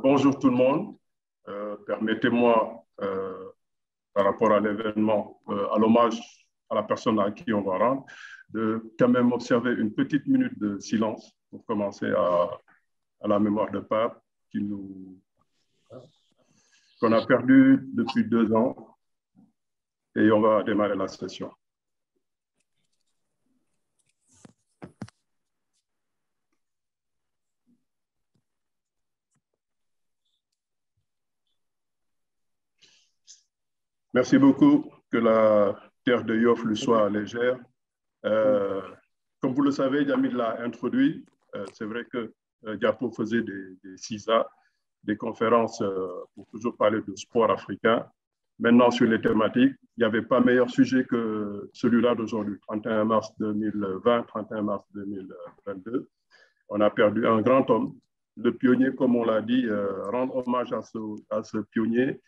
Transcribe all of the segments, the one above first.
Bonjour tout le monde. Permettez-moi, par rapport à l'événement, à l'hommage à la personne à qui on va rendre, de quand même observer une petite minute de silence pour commencer à la mémoire de Pape qu'on a perdu depuis 2 ans et on va démarrer la session. Merci beaucoup, que la terre de Yoff lui soit légère. Comme vous le savez, Yamil l'a introduit. C'est vrai que Diapo faisait des CISA, des conférences pour toujours parler de sport africain. Maintenant, sur les thématiques, il n'y avait pas meilleur sujet que celui-là d'aujourd'hui, 31 mars 2020, 31 mars 2022. On a perdu un grand homme, le pionnier, comme on l'a dit, rendre hommage à ce pionnier.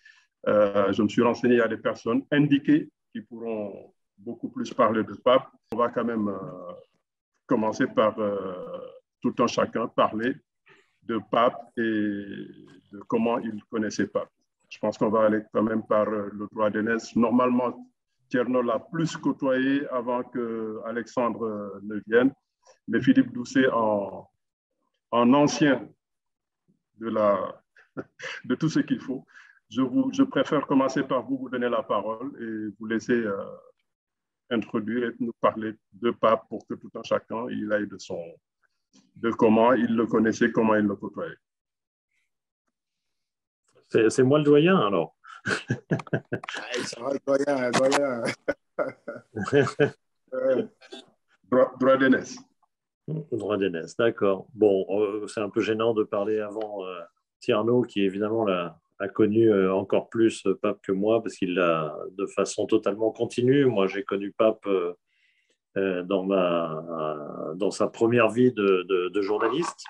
Je me suis renseigné, il y a des personnes indiquées qui pourront beaucoup plus parler de Pape. On va quand même commencer par tout un chacun parler de Pape et de comment il connaissait Pape. Je pense qu'on va aller quand même par le droit d'aînesse. Normalement, Tierno l'a plus côtoyé avant que Alexandre ne vienne, mais Philippe Doucet, en ancien de tout ce qu'il faut, je préfère commencer par vous donner la parole et vous laisser introduire et nous parler de Pape pour que tout un chacun il aille de comment il le connaissait, comment il le côtoyait. C'est moi le doyen, alors. Ça va, doyen. Droit d'aînesse. Droit d'aînesse, d'accord. Bon, c'est un peu gênant de parler avant Tierno, qui évidemment a connu encore plus Pape que moi, parce qu'il l'a de façon totalement continue. Moi, j'ai connu Pape dans sa première vie de journaliste,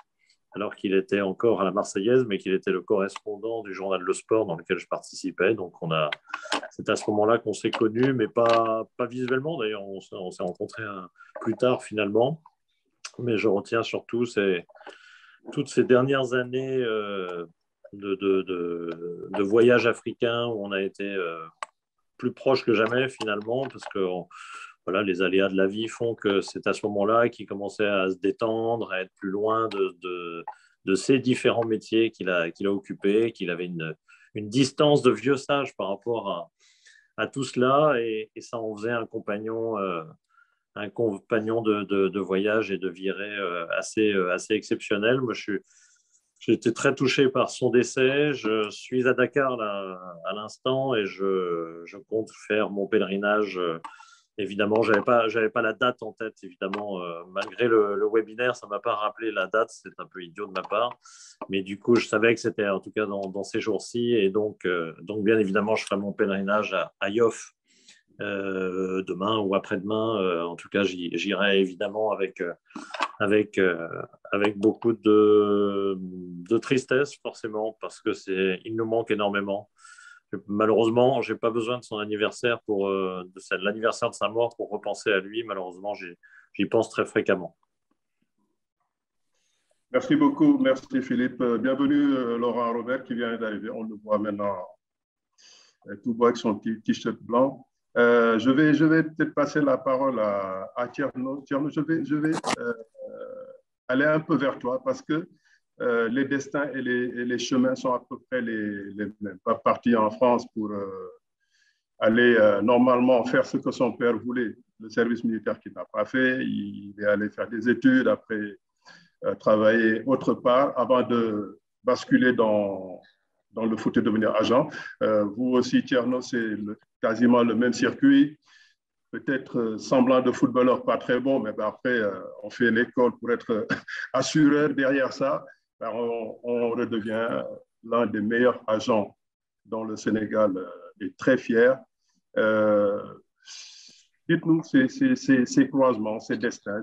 alors qu'il était encore à la Marseillaise, mais qu'il était le correspondant du journal Le Sport dans lequel je participais. Donc, c'est à ce moment-là qu'on s'est connus, mais pas visuellement. D'ailleurs, on s'est rencontrés plus tard, finalement. Mais je retiens surtout toutes ces dernières années de voyage africain où on a été plus proche que jamais, finalement, parce que voilà, les aléas de la vie font que c'est à ce moment-là qu'il commençait à se détendre, à être plus loin de ces différents métiers qu'il a occupés, qu'il avait une distance de vieux sage par rapport à tout cela, et ça en faisait un compagnon de voyage et de virée assez exceptionnel. Moi, j'ai été très touché par son décès. Je suis à Dakar là, à l'instant et je compte faire mon pèlerinage. Évidemment, j'avais pas la date en tête, évidemment. Malgré le webinaire, ça ne m'a pas rappelé la date, c'est un peu idiot de ma part. Mais du coup, je savais que c'était en tout cas dans ces jours-ci. Et donc, bien évidemment, je ferai mon pèlerinage à Yoff demain ou après-demain. En tout cas, j'irai évidemment avec beaucoup de tristesse, forcément, parce que il nous manque énormément. Malheureusement, je n'ai pas besoin de son anniversaire de l'anniversaire de sa mort pour repenser à lui. Malheureusement, j'y pense très fréquemment. Merci beaucoup, merci Philippe. Bienvenue Laurent Robert qui vient d'arriver. On le voit maintenant tout beau avec son t-shirt blanc. Je vais peut-être passer la parole à Tierno. Tierno, je vais aller un peu vers toi parce que les destins et les chemins sont à peu près les mêmes. Pas parti en France pour aller normalement faire ce que son père voulait, le service militaire qu'il n'a pas fait. Il est allé faire des études, après travailler autre part avant de basculer dans le foot et devenir agent. Vous aussi, Tierno, c'est quasiment le même circuit. Peut-être semblant de footballeur pas très bon, mais après, on fait l'école pour être assureur derrière ça. On redevient l'un des meilleurs agents dont le Sénégal est très fier. Dites-nous ces croisements, ces destins.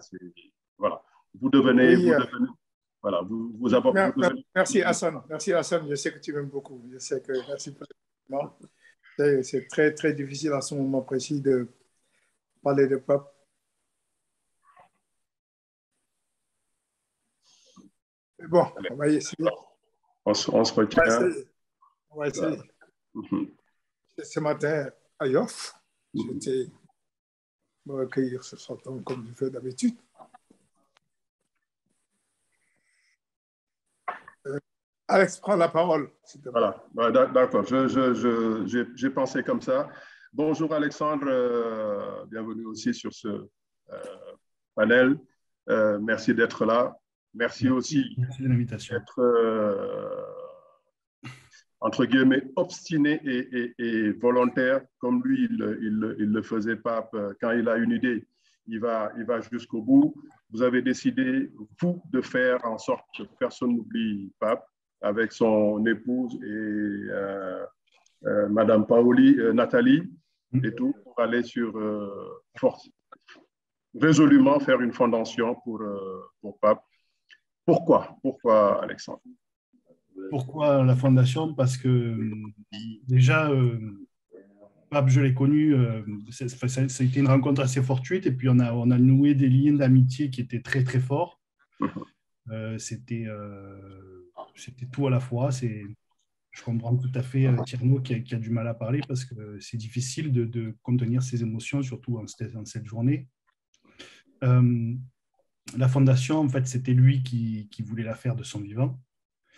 Voilà. Vous devenez. Oui, voilà, vous avez. Merci Hassan. Merci Hassan. Je sais que tu m'aimes beaucoup. Je sais que merci pour le. C'est très, très difficile à ce moment précis de parler de Pape. Bon, on va essayer. on se retient. On va essayer. Mhm. Ce matin, à Yoff, j'étais me recueillir ce soir comme je fais d'habitude. Alex, prends la parole. Voilà, d'accord, j'ai pensé comme ça. Bonjour Alexandre, bienvenue aussi sur ce panel. Merci d'être là. Merci aussi de l'invitation. d'être, entre guillemets, obstiné et volontaire, comme lui, il le faisait pas. Quand il a une idée, il va jusqu'au bout. Vous avez décidé, vous, de faire en sorte que personne n'oublie Pape, avec son épouse et Madame Paoli, Nathalie, et tout, pour aller sur force, résolument faire une fondation pour Pape. Pourquoi, Alexandre? Pourquoi la fondation? Parce que déjà, Pape, je l'ai connu, ça a été une rencontre assez fortuite, et puis on a noué des liens d'amitié qui étaient très, très forts. C'était tout à la fois. Je comprends tout à fait Tierno qui a du mal à parler, parce que c'est difficile de contenir ses émotions, surtout en cette journée. La fondation, en fait, c'était lui qui voulait la faire de son vivant.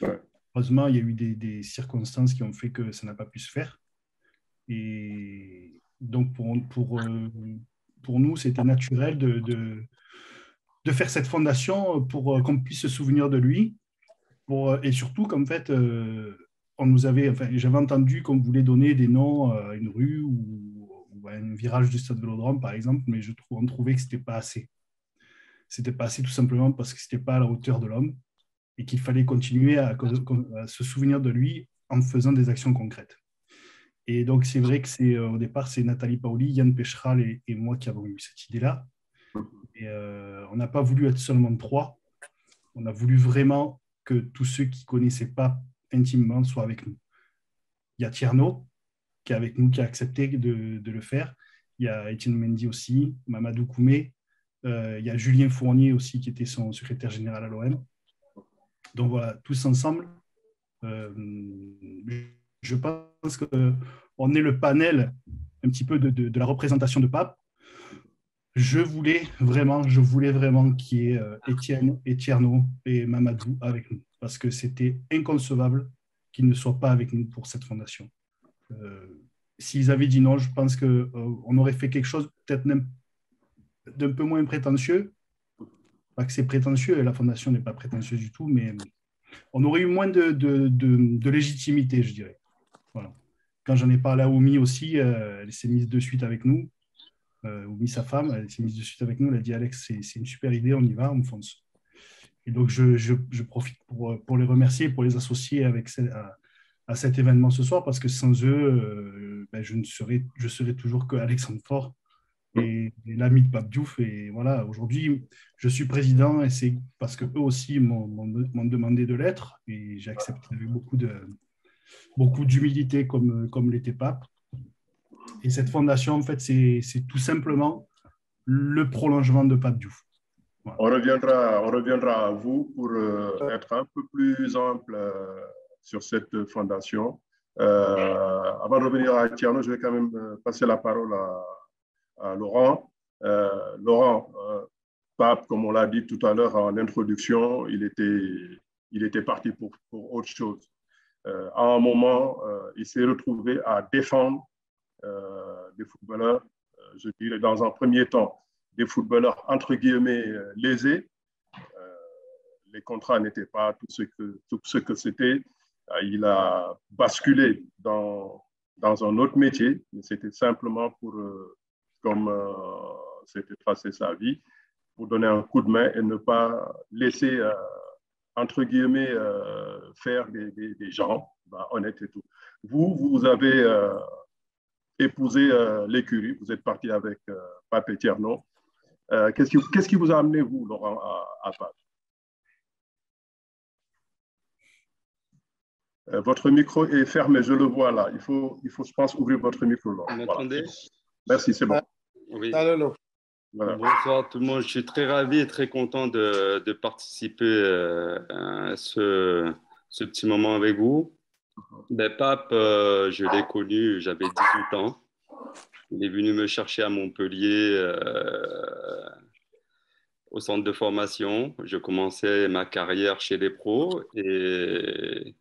Ouais. Heureusement, il y a eu des circonstances qui ont fait que ça n'a pas pu se faire. Et donc, pour nous, c'était naturel de faire cette fondation pour qu'on puisse se souvenir de lui. Et surtout qu'en fait, j'avais entendu qu'on voulait donner des noms à une rue ou à un virage du Stade Vélodrome, par exemple, mais on trouvait que ce n'était pas assez. C'était pas assez tout simplement parce que ce n'était pas à la hauteur de l'homme, et qu'il fallait continuer à se souvenir de lui en faisant des actions concrètes. Et donc, c'est vrai que au départ, c'est Nathalie Paoli, Yann Pécheral et moi qui avons eu cette idée-là. Et on n'a pas voulu être seulement 3. On a voulu vraiment que tous ceux qui ne connaissaient pas intimement soient avec nous. Il y a Tierno qui est avec nous, qui a accepté de le faire. Il y a Étienne Mendy aussi, Mamadou Koumé. Il y a Julien Fournier aussi, qui était son secrétaire général à l'OM. Donc voilà, tous ensemble, je pense qu'on est le panel un petit peu de la représentation de Pape. Je voulais vraiment qu'il y ait Étienne et Tierno et Mamadou avec nous, parce que c'était inconcevable qu'ils ne soient pas avec nous pour cette fondation. S'ils avaient dit non, je pense qu'on aurait fait quelque chose peut-être même d'un peu moins prétentieux. Pas que c'est prétentieux, et la fondation n'est pas prétentieuse du tout, mais on aurait eu moins de légitimité, je dirais. Voilà. Quand j'en ai parlé à Oumi aussi, elle s'est mise de suite avec nous. Oumi, sa femme, elle s'est mise de suite avec nous. Elle a dit, Alex, c'est une super idée, on y va, on fonce. Et donc, je profite pour les remercier, pour les associer à cet événement ce soir, parce que sans eux, je serais toujours que Alexandre Faure et l'ami de Pape Diouf. Et voilà, aujourd'hui, je suis président, et c'est parce qu'eux aussi m'ont demandé de l'être, et j'ai accepté avec beaucoup d'humilité comme l'était Pape. Et cette fondation, en fait, c'est tout simplement le prolongement de Pape Diouf. Voilà. On reviendra à vous pour être un peu plus ample sur cette fondation. Avant de revenir à Tierno, je vais quand même passer la parole à Laurent. Laurent, Pape, comme on l'a dit tout à l'heure en introduction, il était parti pour autre chose. À un moment, il s'est retrouvé à défendre des footballeurs, je dirais dans un premier temps, des footballeurs entre guillemets lésés. Les contrats n'étaient pas tout ce que c'était. Il a basculé dans un autre métier, mais c'était simplement pour, comme c'était tracé sa vie, pour donner un coup de main et ne pas laisser, entre guillemets, faire des gens honnêtes et tout. Vous avez épousé l'écurie, vous êtes parti avec Pape et Tierno. Qu'est-ce qui vous a amené, vous, Laurent, à Pape? Votre micro est fermé, je le vois là. Il faut, je pense, ouvrir votre micro. Laurent. Vous m'entendez? Voilà. Merci, c'est bon. Oui. Voilà. Bonsoir tout le monde. Je suis très ravi et très content de participer à ce petit moment avec vous. Ben, Pape, je l'ai connu, j'avais 18 ans. Il est venu me chercher à Montpellier au centre de formation. Je commençais ma carrière chez les pros et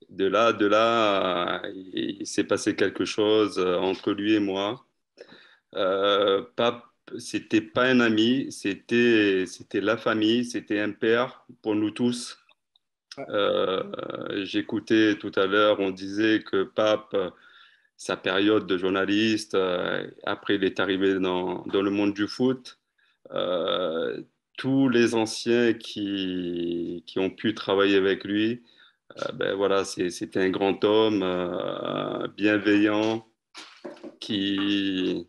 de là, il s'est passé quelque chose entre lui et moi. Pape, c'était pas un ami, c'était la famille, c'était un père pour nous tous. J'écoutais tout à l'heure, on disait que Pape, sa période de journaliste, après il est arrivé dans le monde du foot. Euh, Tous les anciens qui ont pu travailler avec lui, ben voilà, c'était un grand homme bienveillant qui,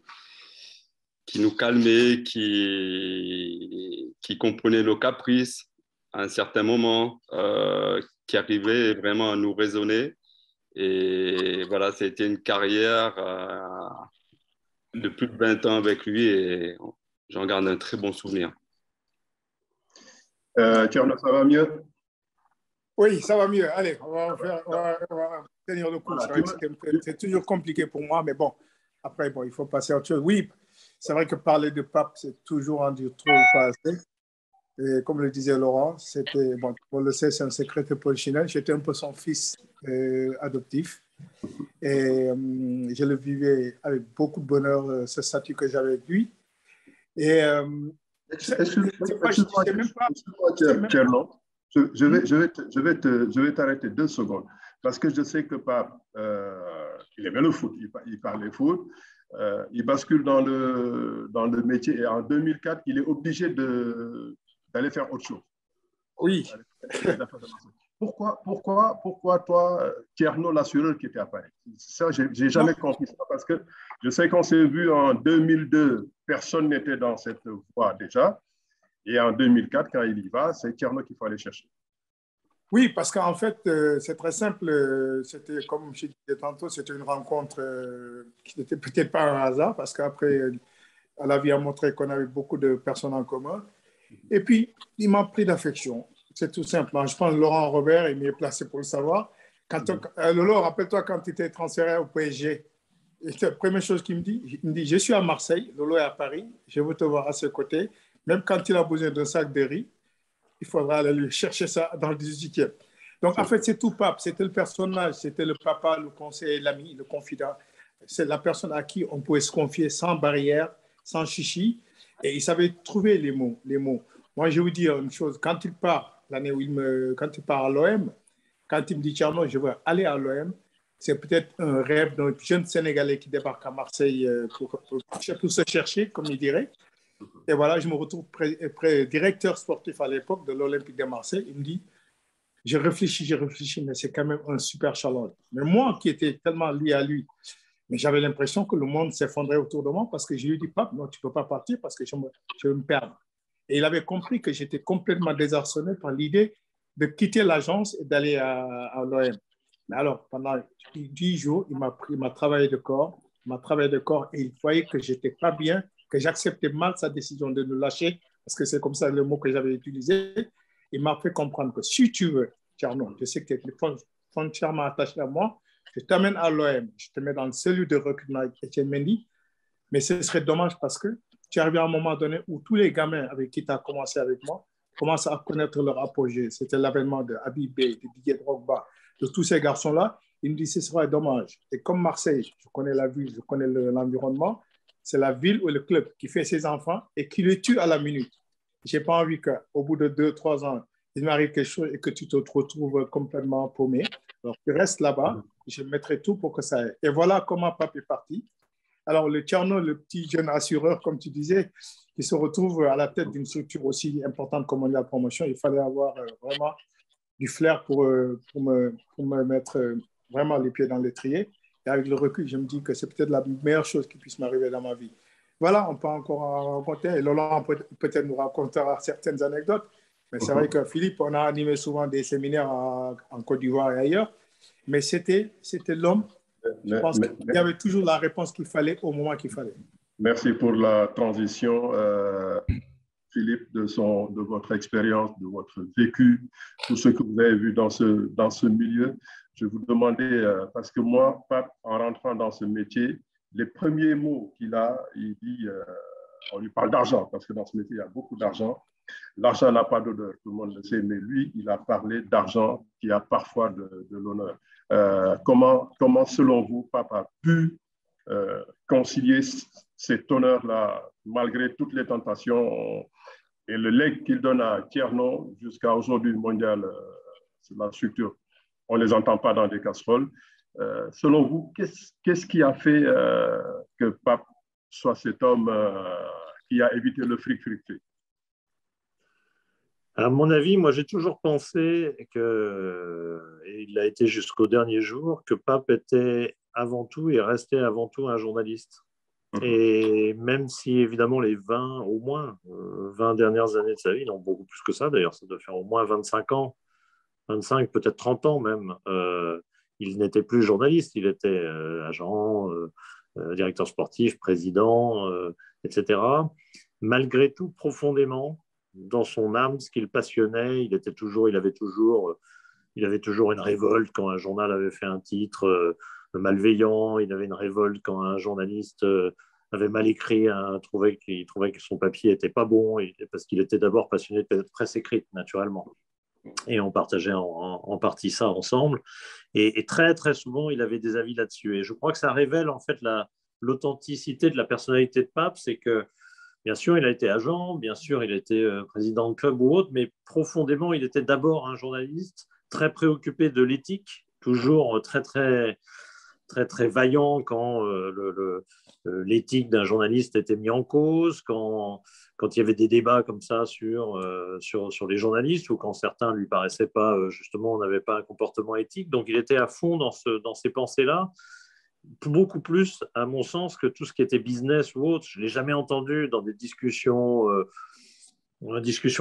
qui nous calmait, qui comprenait nos caprices à un certain moment, qui arrivait vraiment à nous raisonner. Et voilà, ça a été une carrière de plus de 20 ans avec lui et j'en garde un très bon souvenir. Thierno, ça va mieux? Oui, ça va mieux. Allez, on va tenir le coup. C'est toujours compliqué pour moi, mais bon, après, bon, il faut passer à autre chose. Oui, c'est vrai que parler de Pape, c'est toujours en dire trop ou pas assez. Et comme le disait Laurent, c'était, bon, on le sait, c'est un secret de polichinelle. J'étais un peu son fils adoptif. Et je le vivais avec beaucoup de bonheur, ce statut que j'avais avec lui. Et excuse-moi, Thierno. Je vais t'arrêter 2 secondes parce que je sais que Pape, il aimait le foot, il parlait foot, il bascule dans le métier et en 2004, il est obligé d'aller faire autre chose. Oui. Pourquoi toi, Thierno, l'assureur qui était à Paris? Ça, je n'ai jamais compris ça parce que je sais qu'on s'est vu en 2002, personne n'était dans cette voie déjà. Et en 2004, quand il y va, c'est Thierno qu'il faut aller chercher. Oui, parce qu'en fait, c'est très simple. C'était, comme je disais tantôt, c'était une rencontre qui n'était peut-être pas un hasard, parce qu'après, la vie a montré qu'on avait beaucoup de personnes en commun. Et puis, il m'a pris d'affection. C'est tout simple. Je pense que Laurent Robert est mieux placé pour le savoir. Lolo, rappelle-toi quand tu étais transféré au PSG. Et la première chose qu'il me dit, je suis à Marseille, Lolo est à Paris, je veux te voir à ce côté. Même quand il a besoin d'un sac de riz, il faudra aller lui chercher ça dans le 18e. Donc, en fait, c'est tout Pape. C'était le personnage, c'était le papa, le conseiller, l'ami, le confident. C'est la personne à qui on pouvait se confier sans barrière, sans chichi. Et il savait trouver les mots. Moi, je vais vous dire une chose. Quand il part, quand il part à l'OM, quand il me dit, Thierno, je veux aller à l'OM, c'est peut-être un rêve d'un jeune Sénégalais qui débarque à Marseille pour se chercher, comme il dirait. Et voilà, je me retrouve directeur sportif à l'époque de l'Olympique de Marseille. Il me dit, je réfléchis, mais c'est quand même un super challenge. Mais moi, qui étais tellement lié à lui, mais j'avais l'impression que le monde s'effondrait autour de moi parce que je lui ai dit, Pape, non, tu ne peux pas partir parce que je vais me perdre. Et il avait compris que j'étais complètement désarçonné par l'idée de quitter l'agence et d'aller à l'OM. Mais alors, pendant 10 jours, il m'a travaillé de corps, et il voyait que je n'étais pas bien, que j'acceptais mal sa décision de nous lâcher, parce que c'est comme ça le mot que j'avais utilisé. Il m'a fait comprendre que si tu veux, Thierno, je sais que tu es foncièrement attaché à moi, je t'amène à l'OM, je te mets dans le cellule de recrutement avec Etienne Mendy, mais ce serait dommage parce que tu arrives à un moment donné où tous les gamins avec qui tu as commencé avec moi commencent à connaître leur apogée. C'était l'avènement de Habib Beye, de Didier Drogba, de tous ces garçons-là. Il me dit, ce serait dommage. Et comme Marseille, je connais la ville, je connais l'environnement, c'est la ville ou le club qui fait ses enfants et qui les tue à la minute. Je n'ai pas envie qu'au bout de 2-3 ans, il m'arrive quelque chose et que tu te retrouves complètement paumé. Alors, tu restes là-bas, je mettrai tout pour que ça aille. Et voilà comment Pape est parti. Alors, le Thierno, le petit jeune assureur, comme tu disais, qui se retrouve à la tête d'une structure aussi importante comme la promotion, il fallait avoir vraiment du flair pour me mettre vraiment les pieds dans l'étrier. Et avec le recul, je me dis que c'est peut-être la meilleure chose qui puisse m'arriver dans ma vie. Voilà, on peut encore en raconter. Et Laurent peut-être nous racontera certaines anecdotes. Mais c'est vrai que Philippe, on a animé souvent des séminaires en Côte d'Ivoire et ailleurs. Mais c'était l'homme. Je pense qu'il y avait toujours la réponse qu'il fallait au moment qu'il fallait. Merci pour la transition. Philippe, de votre expérience, de votre vécu, tout ce que vous avez vu dans ce milieu. Je vous demandais, parce que moi, Pape, en rentrant dans ce métier, les premiers mots qu'il a, il dit, on lui parle d'argent, parce que dans ce métier, il y a beaucoup d'argent. L'argent n'a pas d'odeur, tout le monde le sait, mais lui, il a parlé d'argent qui a parfois de l'honneur. Comment, selon vous, Pape a pu concilier cet honneur-là, malgré toutes les tentations et le legs qu'il donne à Tierno jusqu'à aujourd'hui mondial, c'est la structure. On ne les entend pas dans des casseroles. Selon vous, qu'est-ce qui a fait que Pape soit cet homme qui a évité le fric? À mon avis, moi, j'ai toujours pensé que, et il l'a été jusqu'au dernier jour, que Pape était avant tout et restait avant tout un journaliste. Et même si, évidemment, les 20, au moins 20 dernières années de sa vie, non, beaucoup plus que ça d'ailleurs, ça doit faire au moins 25 ans, 25, peut-être 30 ans même, il n'était plus journaliste, il était agent, directeur sportif, président, etc. Malgré tout, profondément, dans son âme, ce qu'il passionnait, il avait toujours une révolte quand un journal avait fait un titre malveillant, il avait une révolte quand un journaliste avait mal écrit, qu'il trouvait que son papier n'était pas bon, parce qu'il était d'abord passionné de presse écrite, naturellement. Et on partageait en partie ça ensemble. Et très, très souvent, il avait des avis là-dessus. Et je crois que ça révèle en fait l'authenticité de la personnalité de Pape, c'est que bien sûr, il a été agent, bien sûr, il a été président de club ou autre, mais profondément, il était d'abord un journaliste très préoccupé de l'éthique, toujours très, très, très, très vaillant quand l'éthique d'un journaliste était mise en cause, quand il y avait des débats comme ça sur les journalistes ou quand certains ne lui paraissaient pas, justement, n'avaient pas un comportement éthique. Donc, il était à fond dans ces pensées-là. Beaucoup plus, à mon sens, que tout ce qui était business ou autre. Je ne l'ai jamais entendu dans des discussions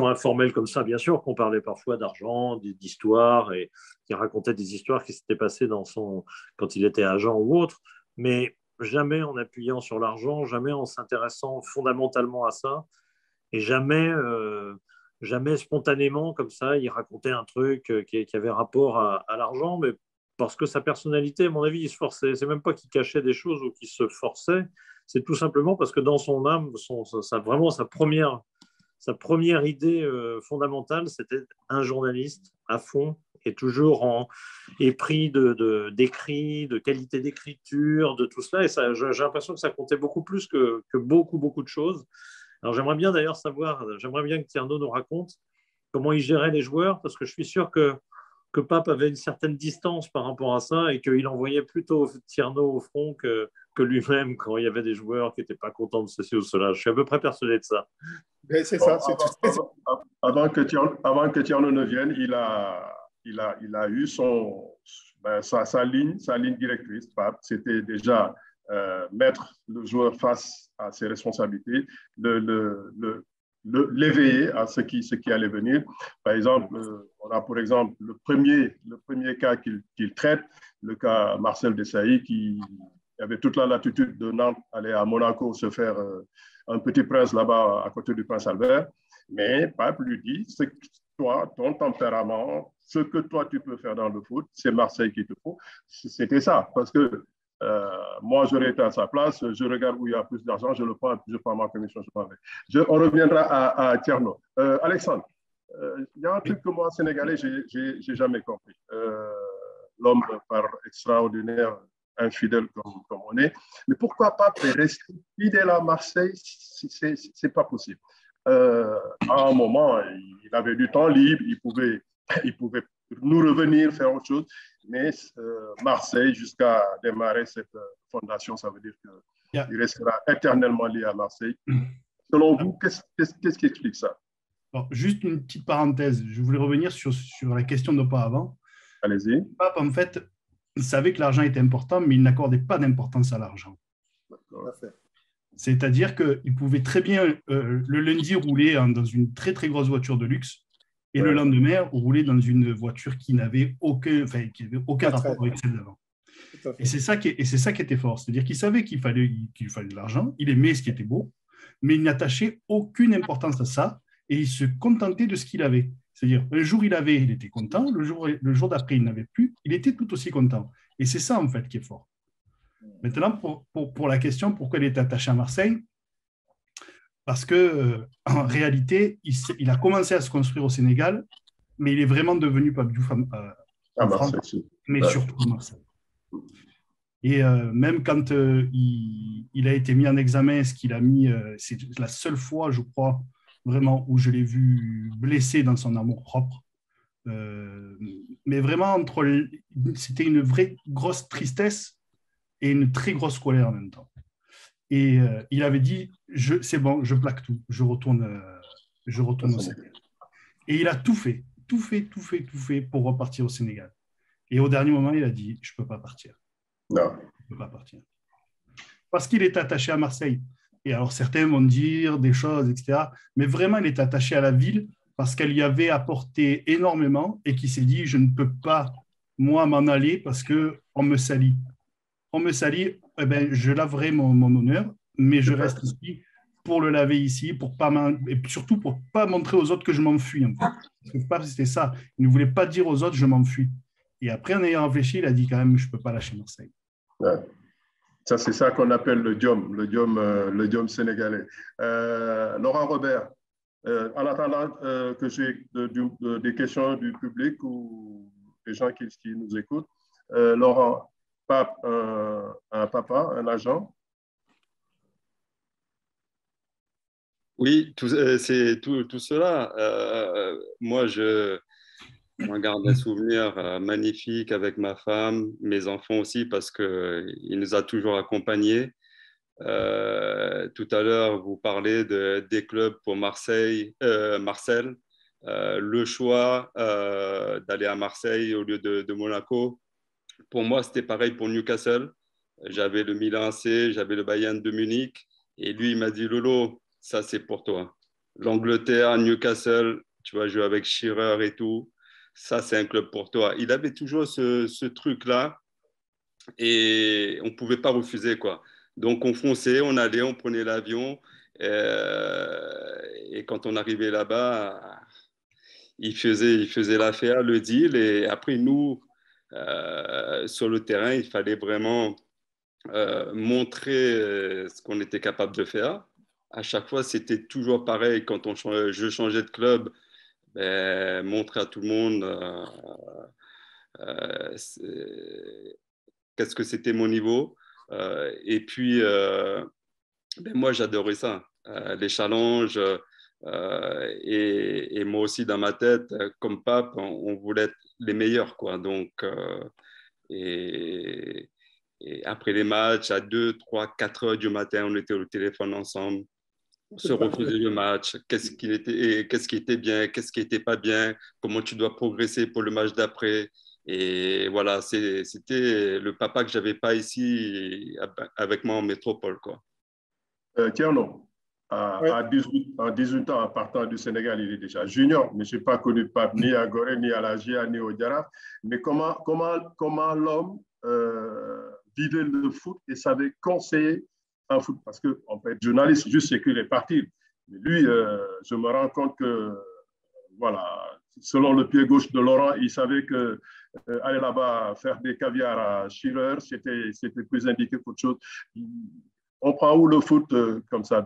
informelles comme ça. Bien sûr qu'on parlait parfois d'argent, d'histoire, et qu'il racontait des histoires qui s'étaient passées quand il était agent ou autre, mais jamais en appuyant sur l'argent, jamais en s'intéressant fondamentalement à ça, et jamais spontanément, comme ça, il racontait un truc qui avait rapport à l'argent, mais parce que sa personnalité, à mon avis, il se forçait. C'est même pas qu'il cachait des choses ou qu'il se forçait, c'est tout simplement parce que dans son âme, vraiment sa première idée fondamentale, c'était un journaliste à fond et toujours épris d'écrit, de qualité d'écriture, de tout cela. Et ça, j'ai l'impression que ça comptait beaucoup plus que beaucoup, beaucoup de choses. Alors j'aimerais bien d'ailleurs que Tierno nous raconte comment il gérait les joueurs, parce que je suis sûr que Pape avait une certaine distance par rapport à ça et qu'il envoyait plutôt Tierno au front que lui-même quand il y avait des joueurs qui n'étaient pas contents de ceci ou cela. Je suis à peu près persuadé de ça. C'est ça. Avant que Tierno ne vienne, il a eu sa ligne directrice, Pape. C'était déjà mettre le joueur face à ses responsabilités, l'éveiller à ce qui allait venir. Par exemple, on a pour exemple le premier cas qu'il traite, le cas Marcel Desailly, qui avait toute la latitude de Nantes, aller à Monaco se faire un petit prince là-bas à côté du prince Albert. Mais Pape lui dit, c'est toi, ton tempérament, ce que toi tu peux faire dans le foot, c'est Marseille qu'il te faut. C'était ça, parce que moi, j'aurais été à sa place, je regarde où il y a plus d'argent, je le prends, je prends ma commission, je m'en vais. On reviendra à Tierno. Alexandre, il y a un truc que moi, Sénégalais, j'ai jamais compris. L'homme par extraordinaire, infidèle comme on est, mais pourquoi pas rester fidèle à Marseille? C'est pas possible. À un moment, il avait du temps libre, il pouvait nous revenir, faire autre chose. Mais Marseille, jusqu'à démarrer cette fondation, ça veut dire qu'il restera éternellement lié à Marseille. Selon vous, qu'est-ce qui explique ça? Alors, juste une petite parenthèse. Je voulais revenir sur la question d'auparavant. Allez-y. Pape, en fait, il savait que l'argent était important, mais il n'accordait pas d'importance à l'argent. D'accord. C'est-à-dire qu'il pouvait très bien, le lundi, rouler dans une très, très grosse voiture de luxe, et le lendemain, rouler dans une voiture qui n'avait aucun rapport avec celle d'avant. Et c'est ça qui était fort. C'est-à-dire qu'il savait qu'il fallait de l'argent, il aimait ce qui était beau, Mais il n'attachait aucune importance à ça et il se contentait de ce qu'il avait. C'est-à-dire, un jour il avait, il était content, le jour d'après il n'avait plus, il était tout aussi content. Et c'est ça en fait qui est fort. Maintenant, pour la question, pourquoi il est attaché à Marseille? Parce que en réalité, il a commencé à se construire au Sénégal, mais il est vraiment devenu Pape Diouf en France, mais surtout à Marseille. Et même quand il a été mis en examen, ce qu'il a mis, c'est la seule fois, je crois, vraiment, où je l'ai vu blessé dans son amour-propre. Mais vraiment, c'était une vraie grosse tristesse et une très grosse colère en même temps. Et il avait dit, c'est bon, je plaque tout, je retourne au Sénégal. Et il a tout fait pour repartir au Sénégal. Et au dernier moment, il a dit, je ne peux pas partir. Non. Je ne peux pas partir. Parce qu'il est attaché à Marseille. Et alors, certains vont dire des choses, etc. Mais vraiment, il est attaché à la ville parce qu'elle y avait apporté énormément et qu'il s'est dit, je ne peux pas, moi, m'en aller parce qu'on me salit. On me salit, eh ben, je laverai mon honneur, mais je reste ici pour le laver ici, et surtout pour ne pas montrer aux autres que je m'enfuis. En fait. Parce que c'était ça. Il ne voulait pas dire aux autres, je m'enfuis. Et après, en ayant réfléchi, il a dit quand même, je ne peux pas lâcher Marseille. Ouais. Ça, c'est ça qu'on appelle le diom sénégalais. Laurent Robert, en attendant que j'ai des questions du public ou des gens qui nous écoutent, Laurent, Pape, un papa, un agent? Oui, c'est tout cela. Moi, je garde un souvenir magnifique avec ma femme, mes enfants aussi, parce qu'il nous a toujours accompagnés. Tout à l'heure, vous parlez des clubs pour Marseille, Marcel. Le choix d'aller à Marseille au lieu de Monaco, pour moi, c'était pareil pour Newcastle. J'avais le Milan AC, j'avais le Bayern de Munich. Et lui, il m'a dit, Lolo, ça, c'est pour toi. L'Angleterre, Newcastle, tu vas jouer avec Shearer et tout. Ça, c'est un club pour toi. Il avait toujours ce truc-là et on ne pouvait pas refuser, quoi. Donc, on fonçait, on allait, on prenait l'avion. Et quand on arrivait là-bas, il faisait l'affaire, le deal. Et après, nous, sur le terrain, il fallait vraiment montrer ce qu'on était capable de faire. À chaque fois, c'était toujours pareil. Quand je changeais de club, montrer à tout le monde qu'est-ce que c'était mon niveau. Et puis, moi, j'adorais ça. Les challenges. Et moi aussi, dans ma tête, comme Pape, on voulait être les meilleurs, quoi. Donc, et après les matchs, à 2, 3, 4 heures du matin, on était au téléphone ensemble. On se refaisait le match. Qu'est-ce qui était bien, qu'est-ce qui n'était pas bien, comment tu dois progresser pour le match d'après. Et voilà, c'était le papa que je n'avais pas ici avec moi en métropole, quoi. Tierno, à 18 ans, en partant du Sénégal, il est déjà junior, mais je n'ai pas connu Pape ni à Gorée, ni à la GIA, ni au Jaraaf. Mais comment l'homme vivait le foot et savait conseiller en foot? Parce qu'on peut être journaliste, juste c'est qu'il est parti. Mais lui, je me rends compte que, voilà, selon le pied gauche de Laurent, il savait que aller là-bas faire des caviars à Shearer, c'était plus indiqué qu'autre chose. On prend où le foot comme ça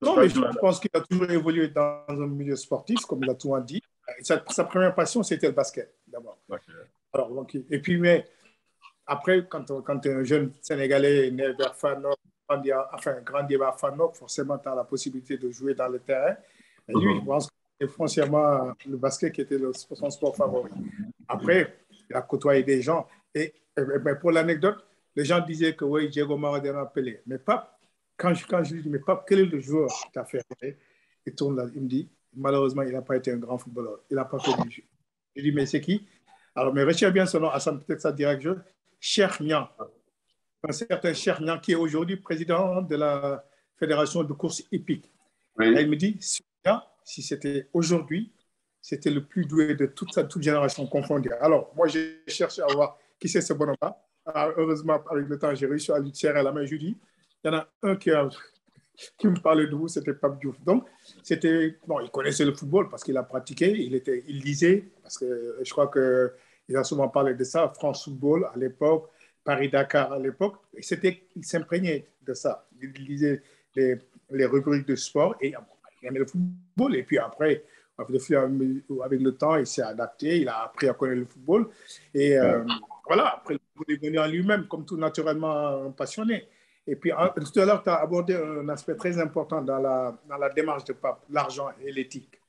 Non, mais je pense qu'il a toujours évolué dans un milieu sportif, comme il a tout dit. Sa première passion, c'était le basket, d'abord. Okay. Alors, donc, et puis, mais après, quand tu es un jeune Sénégalais né vers Fanok, grandi vers Fanok, forcément, tu as la possibilité de jouer dans le terrain. Et lui, je pense que c'est foncièrement le basket qui était son sport favori. Après, il a côtoyé des gens. Et pour l'anecdote, les gens disaient que oui, Diego Maradona a Pelé. Mais Pape, quand je lui dis, mais Pape, quel est le joueur qui t'a fait rêver? Il tourne là, il me dit, malheureusement, il n'a pas été un grand footballeur. Il n'a pas fait du jeu. Je lui dis, mais c'est qui? Alors, mais retiens bien son nom, Hassan, peut-être ça dira que je. Cheikh Niang. Un certain Cheikh Niang qui est aujourd'hui président de la Fédération de course hippique. Oui. Et il me dit, si c'était aujourd'hui, c'était le plus doué de toute génération confondue. Alors, moi, j'ai cherché à voir qui c'est ce bonhomme-là. Heureusement, avec le temps, j'ai réussi à lui serrer la main. Je lui dis, il y en a un qui a qui me parlait de vous, c'était Pape Diouf. Donc, bon, il connaissait le football parce qu'il a pratiqué, il lisait, parce que je crois qu'il a souvent parlé de ça, France Football à l'époque, Paris-Dakar à l'époque, et il s'imprégnait de ça. Il lisait les rubriques de sport et il aimait le football. Et puis après, avec le temps, il s'est adapté, il a appris à connaître le football. Et voilà, après, il est devenu en lui-même, comme tout naturellement passionné. Et puis, tout à l'heure, tu as abordé un aspect très important dans la démarche de Pape, l'argent et l'éthique.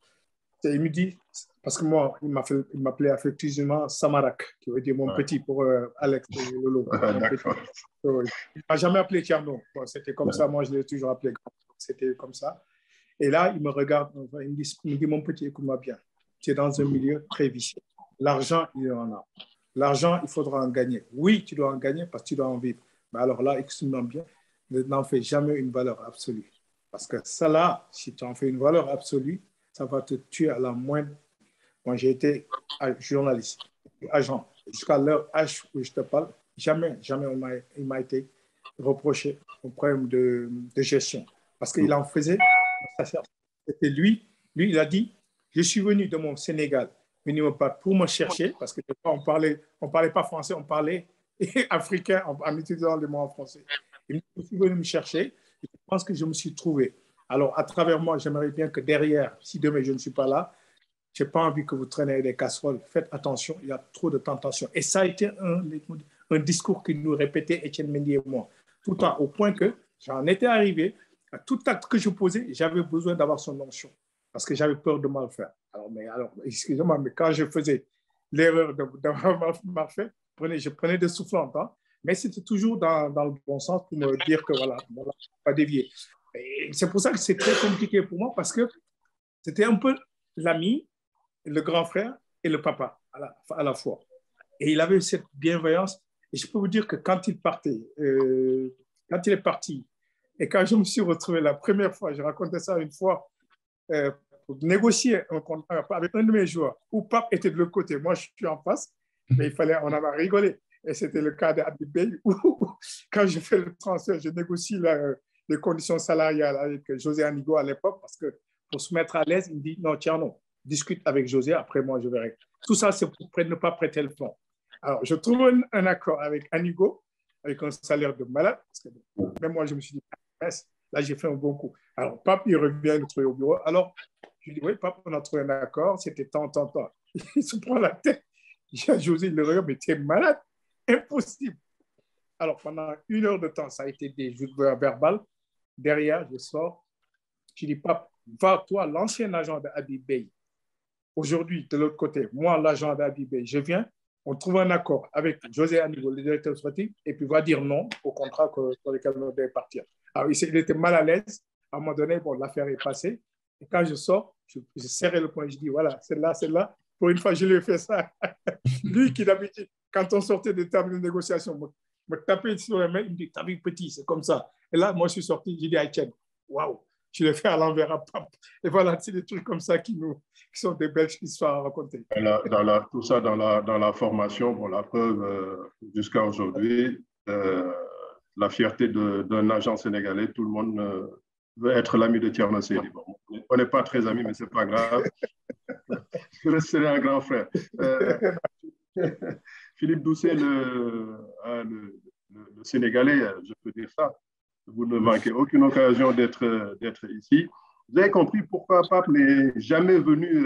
Il me dit, parce que moi, il m'appelait affectueusement Samarak, qui veut dire mon petit pour Alex et Lolo. D'accord. Il ne m'a jamais appelé Tierno. Bon, c'était comme ça, moi je l'ai toujours appelé grand. C'était comme ça. Et là, il me regarde, il me dit, mon petit, écoute-moi bien, tu es dans un milieu très vicieux. L'argent, il y en a. L'argent, il faudra en gagner. Oui, tu dois en gagner parce que tu dois en vivre. Mais alors là, écoute-moi bien, n'en fais jamais une valeur absolue. Parce que ça là, si tu en fais une valeur absolue, ça va te tuer à la moindre. Moi, j'ai été journaliste, agent. Jusqu'à l'heure où je te parle, jamais il m'a été reproché un problème de gestion. Parce qu'il en faisait. C'était lui, il a dit, je suis venu de mon Sénégal, pour me chercher, parce que on parlait pas français, on parlait africain en utilisant les mots en français. Je suis venu me chercher, je pense que je me suis trouvé. Alors, à travers moi, j'aimerais bien que derrière, si demain je ne suis pas là, je n'ai pas envie que vous traînez des casseroles. Faites attention, il y a trop de tentations. Et ça a été un discours que nous répétait Étienne Mendy et moi, tout le temps, au point que j'en étais arrivé, à tout acte que je posais, j'avais besoin d'avoir son onction, parce que j'avais peur de mal faire. Alors, excusez-moi, mais quand je faisais l'erreur d'avoir mal fait, je prenais des soufflants, hein, mais c'était toujours dans le bon sens pour me dire que voilà, pas dévier. Et c'est pour ça que c'est très compliqué pour moi, parce que c'était un peu l'ami, le grand frère et le papa à la fois. Et il avait cette bienveillance. Et je peux vous dire que quand il partait, quand il est parti, et quand je me suis retrouvé la première fois, je racontais ça une fois, pour négocier un contrat avec un de mes joueurs, où Pape était de l'autre côté, moi je suis en face, mais on en a rigolé. Et c'était le cas d'Habib Bey, où quand je fais le transfert, je négocie les conditions salariales avec José Anigo à l'époque, parce que pour se mettre à l'aise, il me dit, non, tiens, non, discute avec José, après moi je verrai. Tout ça, c'est pour ne pas prêter le fond. Alors, je trouve un accord avec Anigo, avec un salaire de malade, parce que même moi, je me suis dit, là, j'ai fait un bon coup. Alors, Pape, il revient le trouver au bureau. Alors, je dis, oui, Pape, on a trouvé un accord, c'était tant. Il se prend la tête. José, il le regarde, mais tu es malade, impossible. Alors, pendant 1 heure de temps, ça a été des jeux verbales. Derrière, je sors, je dis, Pape, va, toi, l'ancien agent de Habib Bey, aujourd'hui, de l'autre côté, moi, l'agent d'Habib Bey, je viens, on trouve un accord avec José Anigo, le directeur sportif, et puis va dire non au contrat pour lequel on devait partir. Alors, il était mal à l'aise. À un moment donné, bon, l'affaire est passée. Et quand je sors, je serrais le poing, je dis, voilà, celle-là. Pour une fois, je lui ai fait ça. Lui qui d'habitude, quand on sortait de table de négociation, me tapait sur les mains, il me dit, t'as vu petit, c'est comme ça. Et là, moi, je suis sorti, j'ai dit à Etienne, waouh, je l'ai fait à l'envers à Pape. Et voilà, c'est des trucs comme ça qui sont des belles histoires à raconter. Tout ça dans la formation, bon, la preuve, jusqu'à aujourd'hui, la fierté d'un agent sénégalais, tout le monde veut être l'ami de Thierno Seydi. Bon, on n'est pas très amis, mais ce n'est pas grave. Je resterai un grand frère. Philippe Doucet, le Sénégalais, je peux dire ça. Vous ne manquez aucune occasion d'être ici. Vous avez compris pourquoi Pape n'est jamais venu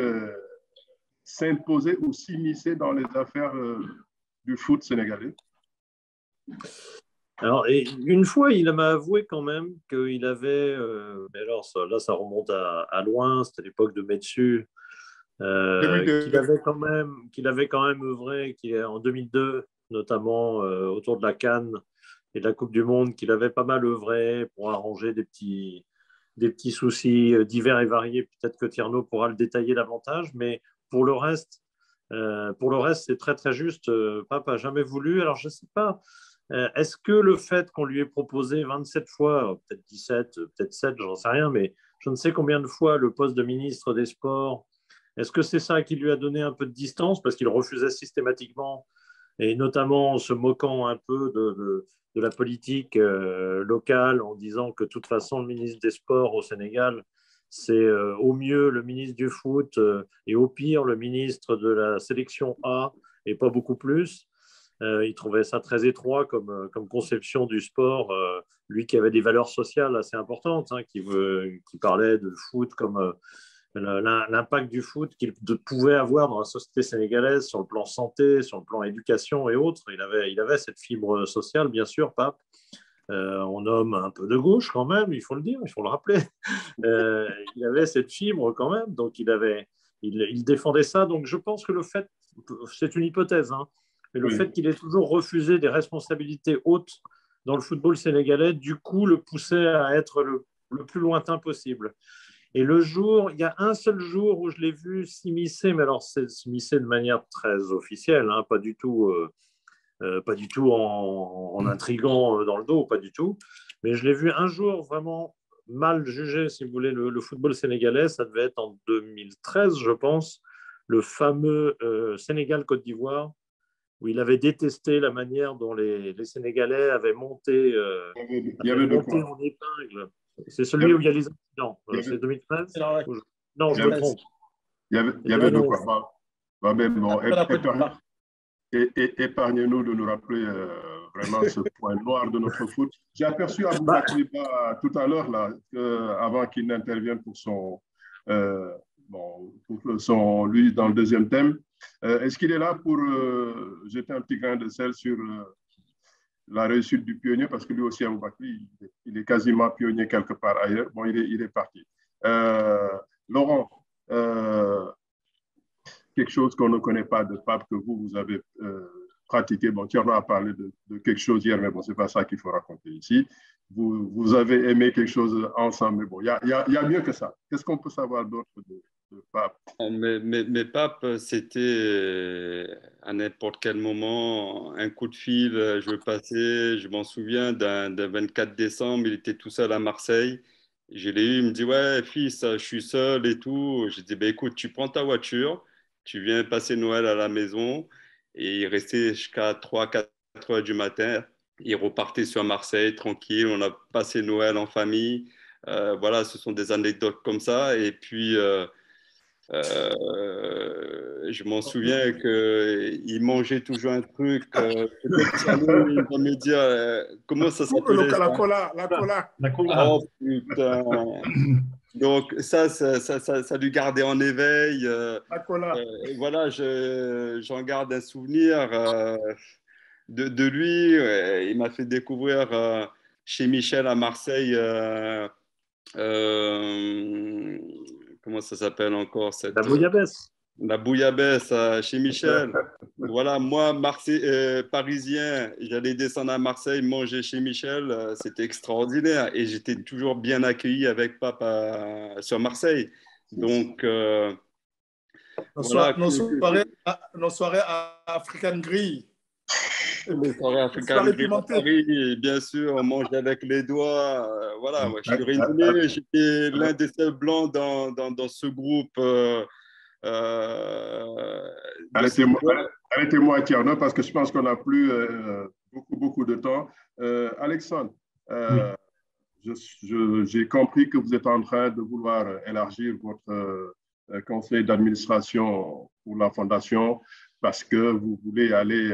s'imposer ou s'immiscer dans les affaires du foot sénégalais? Alors, et une fois, il m'a avoué quand même qu'il avait, mais alors ça remonte à loin, c'était l'époque de Metsu, qu'il avait quand même œuvré en 2002, notamment autour de la CAN et de la Coupe du Monde, qu'il avait pas mal œuvré pour arranger des petits soucis divers et variés. Peut-être que Tierno pourra le détailler davantage, mais pour le reste, c'est très très juste. Pape n'a jamais voulu. Alors je ne sais pas. Est-ce que le fait qu'on lui ait proposé 27 fois, peut-être 17, peut-être 7, j'en sais rien, mais je ne sais combien de fois le poste de ministre des Sports, est-ce que c'est ça qui lui a donné un peu de distance parce qu'il refusait systématiquement et notamment en se moquant un peu de de la politique locale en disant que de toute façon, le ministre des Sports au Sénégal, c'est au mieux le ministre du foot et au pire le ministre de la sélection A et pas beaucoup plus. Il trouvait ça très étroit comme conception du sport. Lui qui avait des valeurs sociales assez importantes, hein, qui parlait de foot comme l'impact du foot qu'il pouvait avoir dans la société sénégalaise sur le plan santé, sur le plan éducation et autres. Il avait cette fibre sociale, bien sûr, Pape. Un homme un peu de gauche quand même, il faut le dire, il faut le rappeler. Il avait cette fibre quand même, donc il défendait ça. Donc je pense que le fait, c'est une hypothèse, hein, mais le fait qu'il ait toujours refusé des responsabilités hautes dans le football sénégalais, du coup, le poussait à être le plus lointain possible. Et il y a un seul jour où je l'ai vu s'immiscer, mais alors c'est s'immiscer de manière très officielle, hein, pas du tout en intriguant dans le dos, pas du tout. Mais je l'ai vu un jour vraiment mal jugé, si vous voulez, le football sénégalais. Ça devait être en 2013, je pense, le fameux Sénégal-Côte d'Ivoire, où il avait détesté la manière dont les Sénégalais avaient monté, il y avait en épingle. C'est celui où il y a les accidents. C'est 2013 Non, je me trompe. Il y avait de quoi. Mais bon, épargnez-nous de nous rappeler vraiment ce point noir de notre foot. J'ai aperçu Aboubakry tout à l'heure, là, avant qu'il n'intervienne pour lui, dans le deuxième thème. Est-ce qu'il est là pour jeter un petit grain de sel sur la réussite du pionnier? Parce que lui aussi, Aboubakry, il est quasiment pionnier quelque part ailleurs. Bon, il est parti. Laurent, quelque chose qu'on ne connaît pas de Pape que vous avez pratiqué. Bon, Thierry a parlé de quelque chose hier, mais bon, ce n'est pas ça qu'il faut raconter ici. Vous avez aimé quelque chose ensemble, mais bon, il y a mieux que ça. Qu'est-ce qu'on peut savoir d'autre de Pape? Mais Pape, c'était à n'importe quel moment, un coup de fil, je veux passer. Je m'en souviens d'un 24 décembre, il était tout seul à Marseille. Je l'ai eu, il me dit, ouais, fils, je suis seul et tout. J'ai dit, bah, écoute, tu prends ta voiture, tu viens passer Noël à la maison. Et il restait jusqu'à 3-4 heures du matin. Il repartait sur Marseille, tranquille. On a passé Noël en famille. Voilà, ce sont des anecdotes comme ça. Et puis, je m'en souviens qu'il mangeait toujours un truc. Peut-être qu'il va me dire comment ça s'appelait. La cola. Oh putain. Donc ça lui gardait en éveil. Voilà, j'en garde un souvenir de lui. Il m'a fait découvrir chez Michel à Marseille. Comment ça s'appelle encore La bouillabaisse. La bouillabaisse chez Michel. Voilà, moi, parisien, j'allais descendre à Marseille, manger chez Michel, c'était extraordinaire. Et j'étais toujours bien accueilli avec Papa sur Marseille. Donc, nos soirées à African Grill. Les soirées African Grill à Paris, bien sûr, on mange avec les doigts. Voilà, moi, je suis réunis. J'étais l'un des seuls blancs dans ce groupe. Arrêtez-moi, Thierry, parce que je pense qu'on n'a plus beaucoup de temps. Alexandre, j'ai compris que vous êtes en train de vouloir élargir votre conseil d'administration pour la fondation parce que vous voulez aller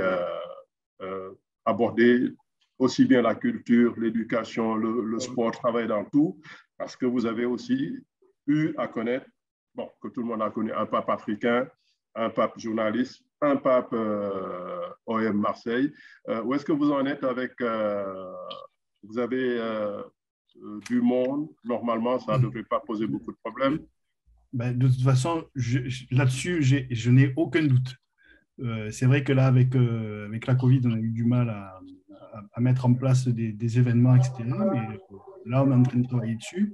aborder aussi bien la culture, l'éducation, le sport, travailler dans tout, parce que vous avez aussi eu à connaître, bon, que tout le monde a connu, un pape africain, un pape journaliste, un pape OM Marseille. Où est-ce que vous en êtes avec... vous avez du monde, normalement, ça ne devrait pas poser beaucoup de problèmes. Ben, de toute façon, là-dessus, je n'ai aucun doute. C'est vrai que là, avec la Covid, on a eu du mal à mettre en place des événements, etc. Mais là, on est en train de travailler dessus.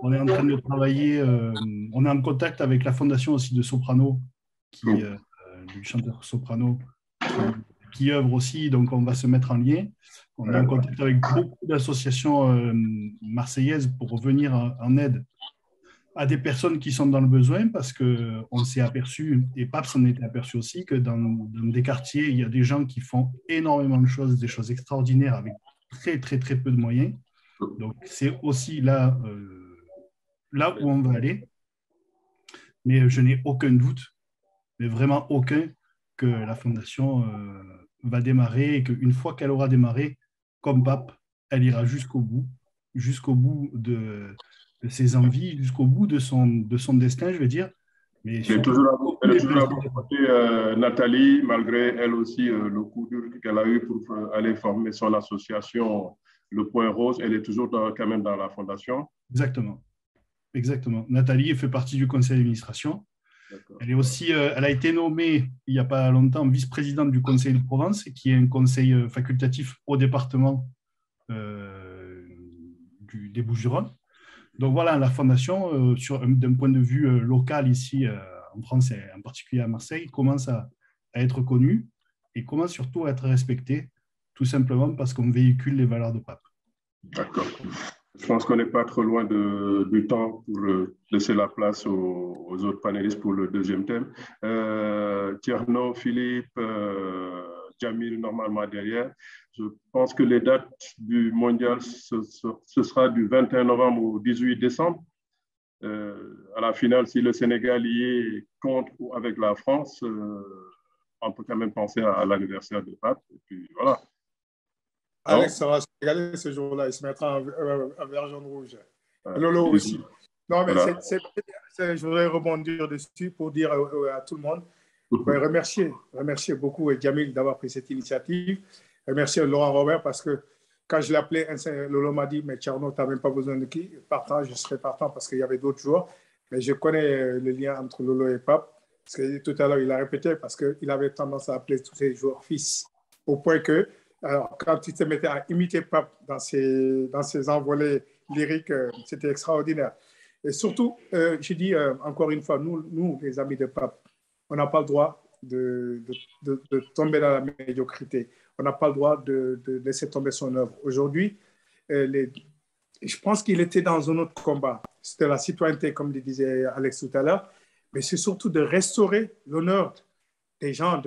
On est en train de travailler, on est en contact avec la fondation aussi de Soprano, du chanteur Soprano, qui œuvre aussi, donc on va se mettre en lien. On est en contact avec beaucoup d'associations marseillaises pour venir en aide à des personnes qui sont dans le besoin, parce qu'on s'est aperçu, et Pape s'en était aperçu aussi, que dans des quartiers, il y a des gens qui font énormément de choses, des choses extraordinaires avec très, très, très peu de moyens. Donc, c'est aussi là, là où on va aller. Mais je n'ai aucun doute, mais vraiment aucun, que la fondation va démarrer et qu'une fois qu'elle aura démarré, comme Pape, elle ira jusqu'au bout de ses envies, jusqu'au bout de son destin, je veux dire. Mais elle est toujours à votre côté, Nathalie, malgré elle aussi le coup dur qu'elle a eu pour aller former son association, le Point Rose. Elle est toujours quand même dans la fondation. Exactement. Exactement. Nathalie fait partie du conseil d'administration. Elle est aussi, elle a été nommée il n'y a pas longtemps vice-présidente du Conseil de Provence, qui est un conseil facultatif au département des Bouches-du-Rhône. Donc voilà, la fondation, d'un point de vue local ici en France et en particulier à Marseille, commence à être connue et commence surtout à être respectée, tout simplement parce qu'on véhicule les valeurs de Pape. D'accord. Je pense qu'on n'est pas trop loin du temps pour laisser la place aux autres panélistes pour le deuxième thème. Tierno, Philippe, Jamil, normalement derrière. Je pense que les dates du mondial, ce sera du 21 novembre au 18 décembre. À la finale, si le Sénégal y est contre ou avec la France, on peut quand même penser à l'anniversaire de Pape. Et puis voilà. Alex sera sénégalais ce jour-là, il se mettra en vert, jaune, rouge. Lolo aussi. Non, mais voilà. Je voudrais rebondir dessus pour dire à tout le monde, remercier beaucoup Jamil d'avoir pris cette initiative, remercier Laurent Robert parce que quand je l'appelais, Lolo m'a dit, mais Tierno, tu n'as même pas besoin de qui partant, je serais partant parce qu'il y avait d'autres joueurs, mais je connais le lien entre Lolo et Pape, parce que tout à l'heure, il a répété, parce qu'il avait tendance à appeler tous ses joueurs fils, au point que alors, quand il se mettait à imiter Pape dans ses envolées lyriques, c'était extraordinaire. Et surtout, je dis encore une fois, nous, les amis de Pape, on n'a pas le droit de tomber dans la médiocrité. On n'a pas le droit de laisser tomber son œuvre. Aujourd'hui, je pense qu'il était dans un autre combat. C'était la citoyenneté, comme le disait Alex tout à l'heure, mais c'est surtout de restaurer l'honneur des gens,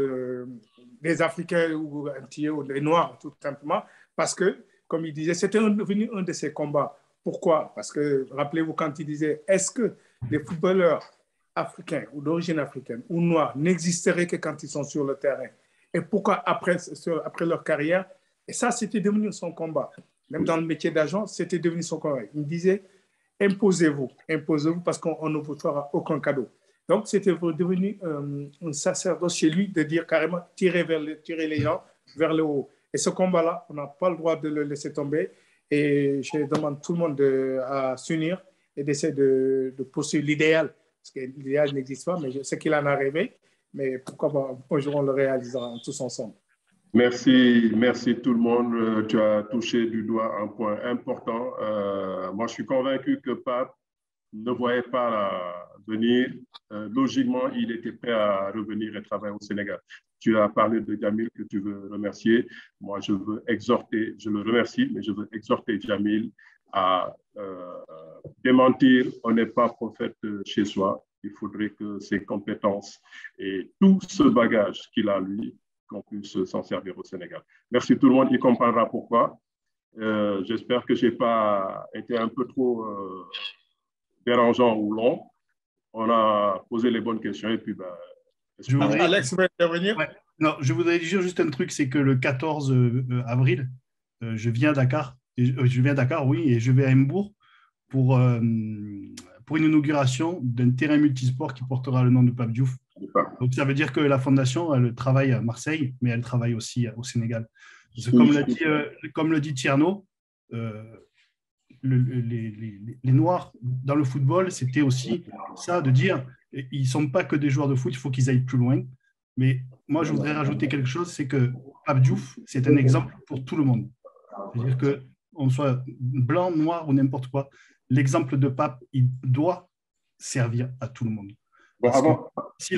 des Africains ou Antillais ou des Noirs, tout simplement, parce que, comme il disait, c'était devenu un de ses combats. Pourquoi? Parce que, rappelez-vous, quand il disait, est-ce que les footballeurs africains ou d'origine africaine ou noirs n'existeraient que quand ils sont sur le terrain? Et pourquoi après leur carrière? Et ça, c'était devenu son combat. Même dans le métier d'agent, c'était devenu son combat. Il me disait, imposez-vous parce qu'on ne vous fera aucun cadeau. Donc, c'était devenu un sacerdoce chez lui de dire carrément tirer les gens vers le haut. Et ce combat-là, on n'a pas le droit de le laisser tomber. Et je demande tout le monde à s'unir et d'essayer de poursuivre l'idéal. Parce que l'idéal n'existe pas, mais je sais qu'il en a rêvé. Mais pourquoi pas, un jour, on le réalisera tous ensemble. Merci tout le monde. Tu as touché du doigt un point important. Moi, je suis convaincu que Pape ne voyait pas venir. Logiquement, il était prêt à revenir et travailler au Sénégal. Tu as parlé de Jamil que tu veux remercier. Moi, je veux exhorter, je le remercie, mais je veux exhorter Jamil à démentir. On n'est pas prophète chez soi. Il faudrait que ses compétences et tout ce bagage qu'il a, lui, qu'on puisse s'en servir au Sénégal. Merci tout le monde, il comprendra pourquoi. J'espère que je n'ai pas été un peu trop dérangeant ou long. On a posé les bonnes questions et puis Alex va intervenir. Ouais. Non, je voudrais dire juste un truc, c'est que le 14 avril, je viens à Dakar, et je vais à Mbourg pour une inauguration d'un terrain multisport qui portera le nom de Pape Diouf. Donc, ça veut dire que la fondation, elle travaille à Marseille, mais elle travaille aussi au Sénégal. Parce que comme le dit Tierno, les Noirs dans le football, c'était aussi ça de dire ils ne sont pas que des joueurs de foot, il faut qu'ils aillent plus loin. Mais moi, je voudrais rajouter quelque chose, c'est que Pape Diouf, c'est un exemple pour tout le monde. C'est-à-dire qu'on soit blanc, noir ou n'importe quoi, l'exemple de Pape, il doit servir à tout le monde. Parce que si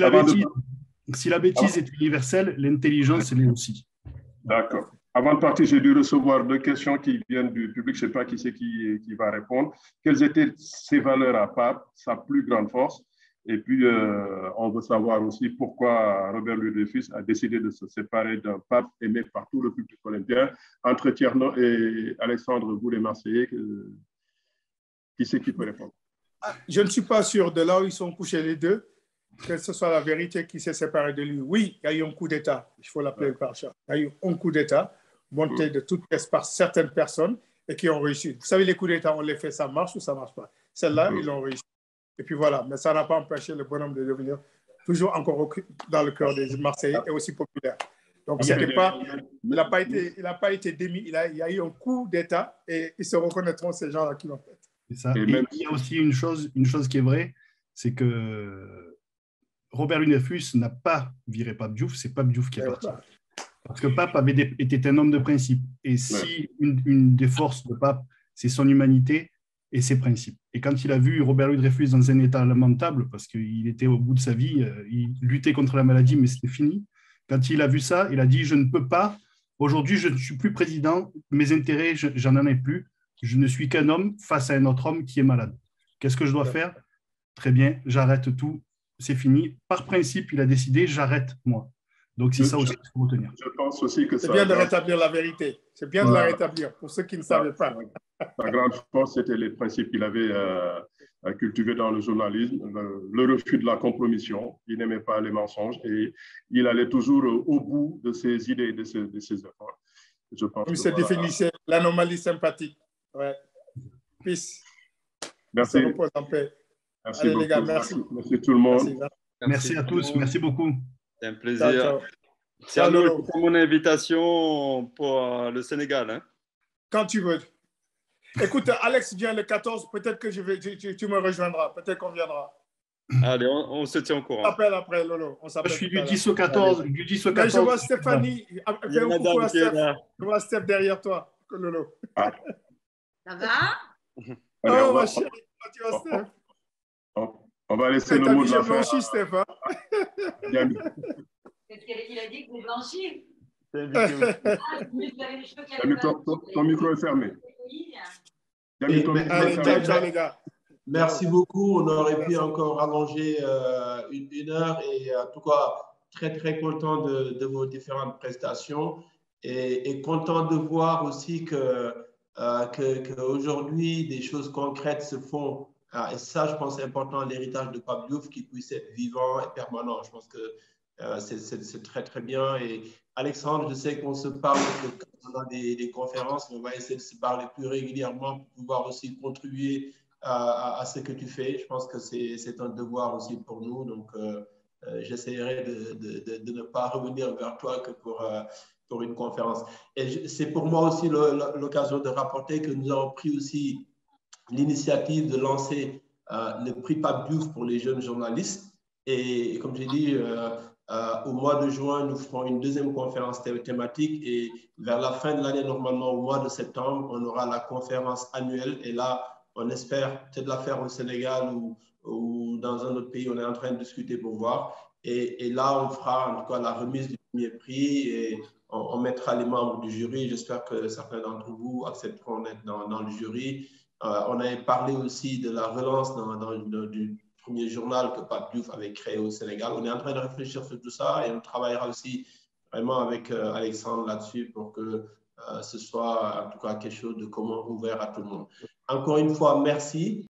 la bêtise est universelle, l'intelligence l'est aussi. D'accord. Avant de partir, j'ai dû recevoir 2 questions qui viennent du public. Je ne sais pas qui c'est qui va répondre. Quelles étaient ses valeurs à Pape, sa plus grande force? Et puis, on veut savoir aussi pourquoi Robert Louis Dreyfus a décidé de se séparer d'un pape aimé par tout le public olympien. Entre Tierno et Alexandre, vous les Marseillais, qui c'est qui peut répondre? Je ne suis pas sûr de là où ils sont couchés les deux, que ce soit la vérité qui s'est séparée de lui. Oui, il y a eu un coup d'État, il faut l'appeler par ça. Il y a eu un coup d'État monté de toutes pièces par certaines personnes et qui ont réussi. Vous savez, les coups d'État, on les fait, ça marche ou ça ne marche pas. Celle-là, ils l'ont réussi. Et puis voilà, mais ça n'a pas empêché le bonhomme de devenir toujours encore dans le cœur des Marseillais et aussi populaire. Donc, il n'a pas été démis, il y a eu un coup d'État et ils se reconnaîtront, ces gens-là qui l'ont fait. C'est ça. Et il y a aussi une chose qui est vraie, c'est que Robert Louis Dreyfus n'a pas viré Pape Diouf, c'est Pape Diouf qui est parti. Parce que Pape était un homme de principe. Et si une des forces de Pape, c'est son humanité et ses principes. Et quand il a vu Robert Louis Dreyfus dans un état lamentable, parce qu'il était au bout de sa vie, il luttait contre la maladie, mais c'était fini. Quand il a vu ça, il a dit « Je ne peux pas, aujourd'hui je ne suis plus président, mes intérêts, j'en ai plus. Je ne suis qu'un homme face à un autre homme qui est malade. Qu'est-ce que je dois faire? Très bien, j'arrête tout, c'est fini. Par principe, il a décidé, j'arrête moi. Donc, c'est ça aussi qu'il faut retenir. Je pense aussi que c'est bien de rétablir la vérité. C'est bien de la rétablir, pour ceux qui ne savaient pas. Sa grande force, c'était les principes qu'il avait cultivés dans le journalisme, le refus de la compromission. Il n'aimait pas les mensonges et il allait toujours au bout de ses idées et de ses efforts. Je pense il se définissait l'anomalie sympathique. Ouais. Peace. Merci. On se repose en paix. Merci Allez, beaucoup. les gars, merci. Merci tout le monde. Merci à tous. Merci beaucoup. C'est un plaisir. C'est à nous pour mon invitation pour le Sénégal. Hein? Quand tu veux. Écoute, Alex vient le 14. Peut-être que tu me rejoindras. Peut-être qu'on viendra. Allez, on se tient au courant. On s'appelle après, Lolo. Je suis du 10 au 14. Du 10 au 14. Mais je vois Stéphanie. Fais un coucou à Steph. Je vois Steph derrière toi, Lolo. Ça va? Oh, ma chérie. Tu vois, Steph? On va laisser le mot de la fin. Blanchi, Steph. Hein? Qu'est-ce qu'il a dit que vous blanchiez? Ton micro est fermé. Ciao, les gars. Merci beaucoup. On aurait pu encore allonger une heure et en tout cas, très, très content de vos différentes prestations et content de voir aussi qu'aujourd'hui, des choses concrètes se font. Et ça, je pense, c'est important, l'héritage de Pape Diouf qui puisse être vivant et permanent. Je pense que c'est très, très bien. Et Alexandre, je sais qu'on se parle dans des conférences, mais on va essayer de se parler plus régulièrement pour pouvoir aussi contribuer à ce que tu fais. Je pense que c'est un devoir aussi pour nous. Donc, j'essaierai de ne pas revenir vers toi que pour une conférence. Et c'est pour moi aussi l'occasion de rapporter que nous avons pris aussi l'initiative de lancer le prix Pape Diouf pour les jeunes journalistes. Et comme j'ai dit, au mois de juin, nous ferons une deuxième conférence thématique et vers la fin de l'année, normalement au mois de septembre, on aura la conférence annuelle et là, on espère peut-être la faire au Sénégal ou dans un autre pays. On est en train de discuter pour voir. Et là, on fera en tout cas la remise du premier prix et on mettra les membres du jury. J'espère que certains d'entre vous accepteront d'être dans le jury. On avait parlé aussi de la relance du premier journal que Pape Diouf avait créé au Sénégal. On est en train de réfléchir sur tout ça et on travaillera aussi vraiment avec Alexandre là-dessus pour que ce soit en tout cas quelque chose de commun, ouvert à tout le monde. Encore une fois, merci.